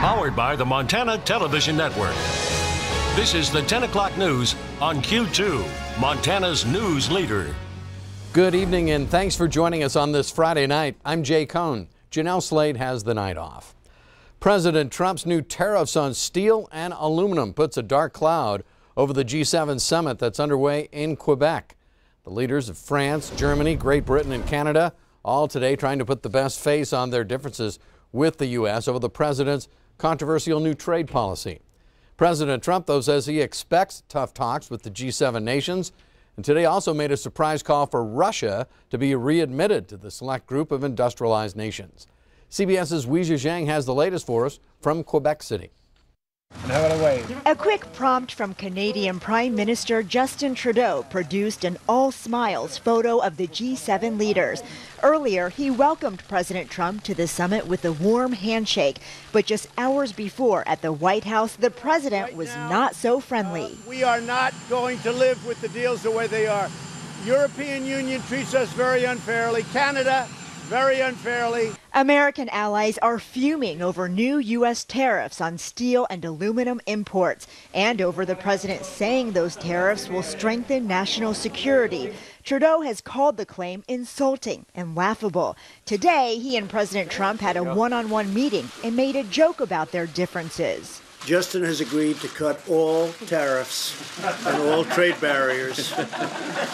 Powered by the Montana Television Network. This is the 10 o'clock news on Q2, Montana's news leader. Good evening and thanks for joining us on this Friday night. I'm Jay Kohn. Janelle Slade has the night off. President Trump's new tariffs on steel and aluminum puts a dark cloud over the G7 summit that's underway in Quebec. The leaders of France, Germany, Great Britain and Canada all today trying to put the best face on their differences with the U.S. over the president's controversial new trade policy. President Trump, though, says he expects tough talks with the G7 nations, and today also made a surprise call for Russia to be readmitted to the select group of industrialized nations. CBS's Weijia Zhang has the latest for us from Quebec City. A quick prompt from Canadian Prime Minister Justin Trudeau produced an all-smiles photo of the G7 leaders. Earlier, he welcomed President Trump to the summit with a warm handshake. But just hours before, at the White House, the president was not so friendly. We are not going to live with the deals the way they are. European Union treats us very unfairly. Canada, very unfairly. American allies are fuming over new U.S. tariffs on steel and aluminum imports, and over the president saying those tariffs will strengthen national security. Trudeau has called the claim insulting and laughable. Today, he and President Trump had a one-on-one meeting and made a joke about their differences. Justin has agreed to cut all tariffs and all trade barriers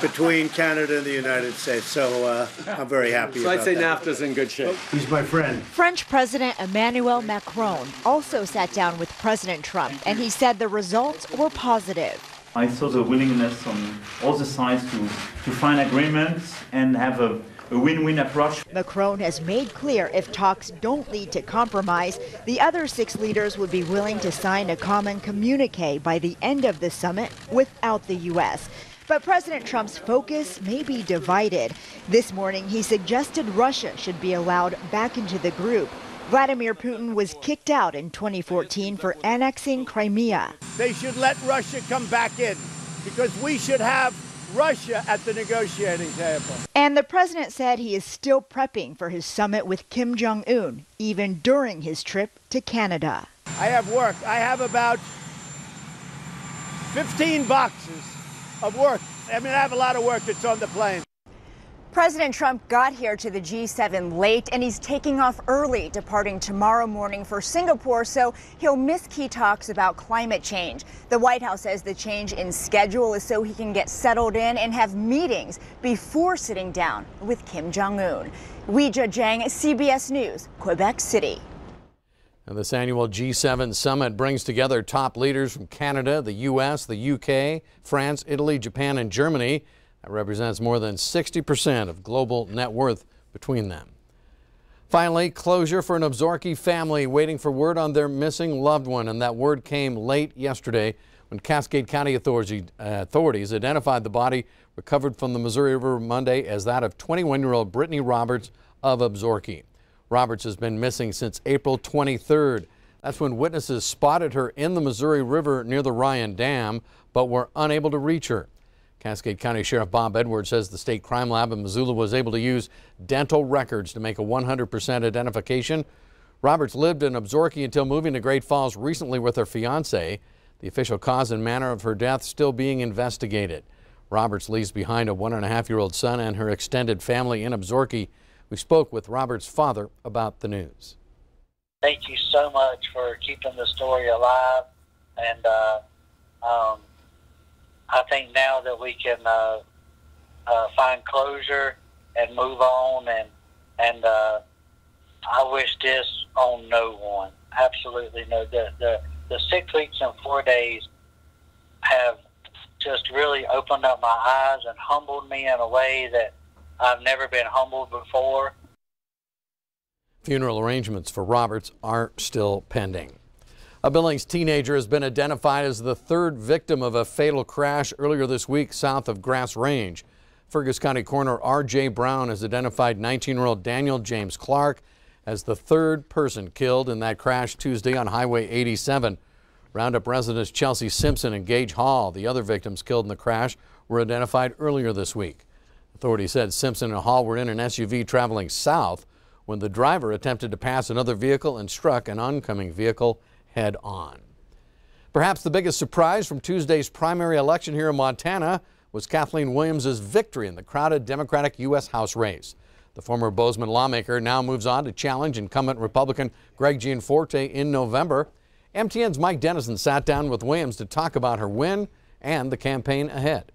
between Canada and the United States. So I'm very happy about that. I'd say NAFTA's in good shape. He's my friend. French President Emmanuel Macron also sat down with President Trump, and he said the results were positive. I saw the willingness on all the sides to find agreements and have a win-win approach. Macron has made clear if talks don't lead to compromise, the other 6 leaders would be willing to sign a common communique by the end of the summit without the U.S. But President Trump's focus may be divided. This morning, he suggested Russia should be allowed back into the group. Vladimir Putin was kicked out in 2014 for annexing Crimea. They should let Russia come back in because we should have Russia at the negotiating table. And the president said he is still prepping for his summit with Kim Jong-un, even during his trip to Canada. I have work. I have about 15 boxes of work. I mean, I have a lot of work that's on the plane. President Trump got here to the G7 late, and he's taking off early, departing tomorrow morning for Singapore, so he'll miss key talks about climate change. The White House says the change in schedule is so he can get settled in and have meetings before sitting down with Kim Jong-un. Weijia Zhang, CBS News, Quebec City. And this annual G7 summit brings together top leaders from Canada, the U.S., the UK, France, Italy, Japan, and Germany. That represents more than 60% of global net worth between them. Finally, closure for an Absaroka family waiting for word on their missing loved one, and that word came late yesterday when Cascade County authorities identified the body recovered from the Missouri River Monday as that of 21-year-old Brittany Roberts of Absaroka. Roberts has been missing since April 23rd. That's when witnesses spotted her in the Missouri River near the Ryan Dam, but were unable to reach her. Cascade County Sheriff Bob Edwards says the state crime lab in Missoula was able to use dental records to make a 100% identification. Roberts lived in Absaroka until moving to Great Falls recently with her fiance. The official cause and manner of her death still being investigated. Roberts leaves behind a 1.5-year-old son and her extended family in Absaroka. We spoke with Roberts' father about the news. Thank you so much for keeping the story alive, and I think now that we can find closure and move on, and I wish this on no one. Absolutely no. The 6 weeks and 4 days have just really opened up my eyes and humbled me in a way that I've never been humbled before. Funeral arrangements for Roberts are still pending. A Billings teenager has been identified as the 3rd victim of a fatal crash earlier this week south of Grass Range. Fergus County Coroner R.J. Brown has identified 19-year-old Daniel James Clark as the 3rd person killed in that crash Tuesday on Highway 87. Roundup residents Chelsea Simpson and Gage Hall, the other victims killed in the crash, were identified earlier this week. Authorities said Simpson and Hall were in an SUV traveling south when the driver attempted to pass another vehicle and struck an oncoming vehicle head on. Perhaps the biggest surprise from Tuesday's primary election here in Montana was Kathleen Williams' victory in the crowded Democratic U.S. House race. The former Bozeman lawmaker now moves on to challenge incumbent Republican Greg Gianforte in November. MTN's Mike Dennison sat down with Williams to talk about her win and the campaign ahead.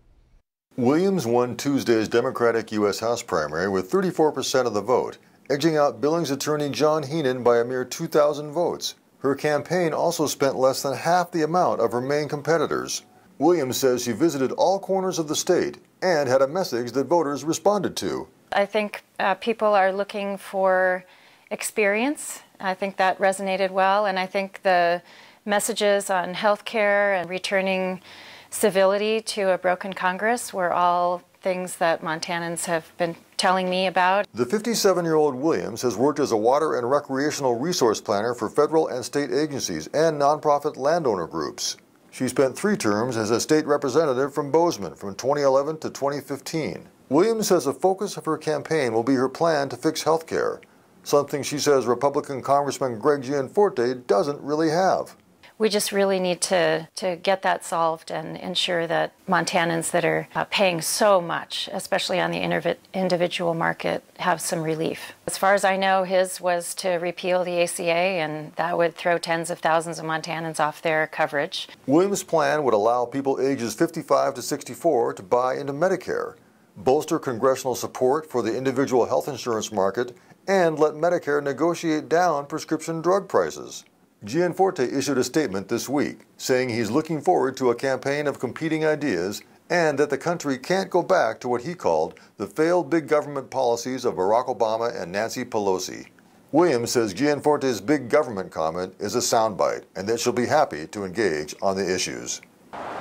Williams won Tuesday's Democratic U.S. House primary with 34% of the vote, edging out Billings attorney John Heenan by a mere 2,000 votes. Her campaign also spent less than half the amount of her main competitors. Williams says she visited all corners of the state and had a message that voters responded to. I think people are looking for experience. I think that resonated well, and I think the messages on health care and returning civility to a broken Congress were all things that Montanans have been telling me about. The 57-year-old Williams has worked as a water and recreational resource planner for federal and state agencies and nonprofit landowner groups. She spent 3 terms as a state representative from Bozeman from 2011 to 2015. Williams says a focus of her campaign will be her plan to fix health care, something she says Republican Congressman Greg Gianforte doesn't really have. We just really need to get that solved and ensure that Montanans that are paying so much, especially on the individual market, have some relief. As far as I know, his was to repeal the ACA, and that would throw tens of thousands of Montanans off their coverage. Williams' plan would allow people ages 55 to 64 to buy into Medicare, bolster congressional support for the individual health insurance market, and let Medicare negotiate down prescription drug prices. Gianforte issued a statement this week saying he's looking forward to a campaign of competing ideas and that the country can't go back to what he called the failed big government policies of Barack Obama and Nancy Pelosi. Williams says Gianforte's big government comment is a soundbite and that she'll be happy to engage on the issues.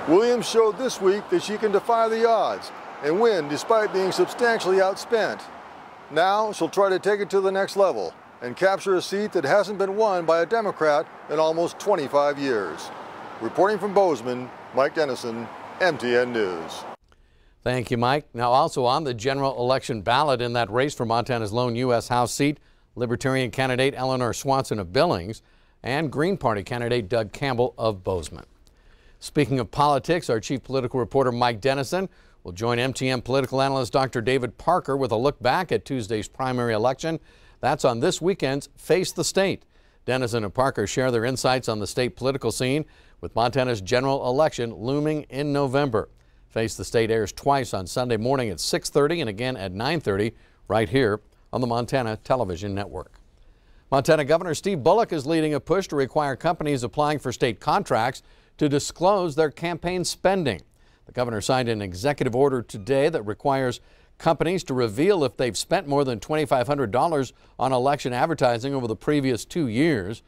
Williams showed this week that she can defy the odds and win despite being substantially outspent. Now she'll try to take it to the next level and capture a seat that hasn't been won by a Democrat in almost 25 years. Reporting from Bozeman, Mike Dennison, MTN News. Thank you, Mike. Now also on the general election ballot in that race for Montana's lone U.S. House seat, Libertarian candidate Eleanor Swanson of Billings and Green Party candidate Doug Campbell of Bozeman. Speaking of politics, our chief political reporter Mike Dennison will join MTN political analyst Dr. David Parker with a look back at Tuesday's primary election. That's on this weekend's Face the State. Dennison and Parker share their insights on the state political scene with Montana's general election looming in November. Face the State airs twice on Sunday morning at 6:30 and again at 9:30 right here on the Montana Television Network. Montana Governor Steve Bullock is leading a push to require companies applying for state contracts to disclose their campaign spending. The governor signed an executive order today that requires companies to reveal if they've spent more than $2,500 on election advertising over the previous 2 years.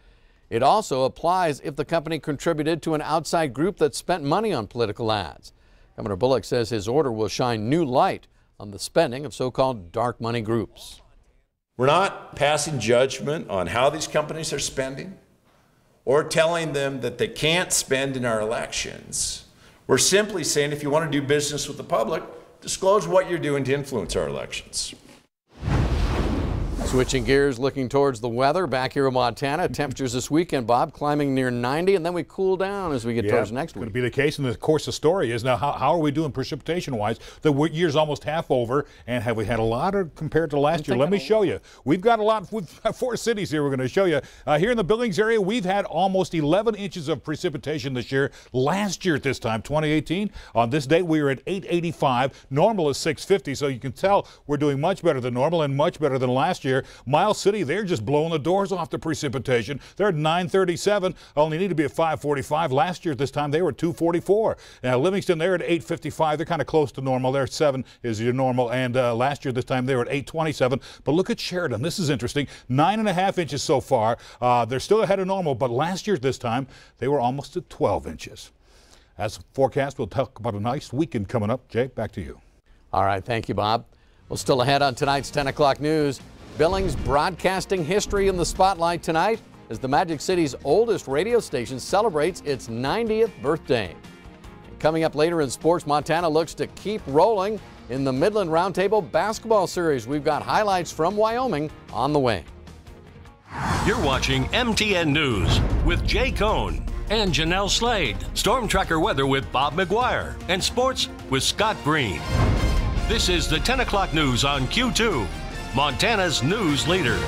It also applies if the company contributed to an outside group that spent money on political ads. Governor Bullock says his order will shine new light on the spending of so-called dark money groups. We're not passing judgment on how these companies are spending or telling them that they can't spend in our elections. We're simply saying if you want to do business with the public, disclose what you're doing to influence our elections. Switching gears, looking towards the weather back here in Montana. Temperatures this weekend, Bob, climbing near 90, and then we cool down as we get towards next week. Going to be the case, and of course the story is now how are we doing precipitation-wise? The year's almost half over, and have we had a lot compared to last year? Let me show you. We've got a lot. We've got 4 cities here we're going to show you. Here in the Billings area, we've had almost 11 inches of precipitation this year. Last year at this time, 2018, on this date we were at 885. Normal is 650, so you can tell we're doing much better than normal and much better than last year. Miles City, they're just blowing the doors off the precipitation. They're at 937, only need to be at 545. Last year at this time, they were at 244. Now, Livingston, they're at 855. They're kind of close to normal. They're at 7 is your normal. And last year at this time, they were at 827. But look at Sheridan. This is interesting. 9.5 inches so far. They're still ahead of normal, but last year at this time, they were almost at 12 inches. As forecast, we'll talk about a nice weekend coming up. Jay, back to you. All right, thank you, Bob. Well, still ahead on tonight's 10 o'clock news. Billings broadcasting history in the spotlight tonight as the Magic City's oldest radio station celebrates its 90th birthday. And coming up later in sports, Montana looks to keep rolling in the Midland Roundtable Basketball Series. We've got highlights from Wyoming on the way. You're watching MTN News with Jay Kohn and Janelle Slade. Storm Tracker weather with Bob McGuire. And sports with Scott Green. This is the 10 o'clock news on Q2, Montana's news leader.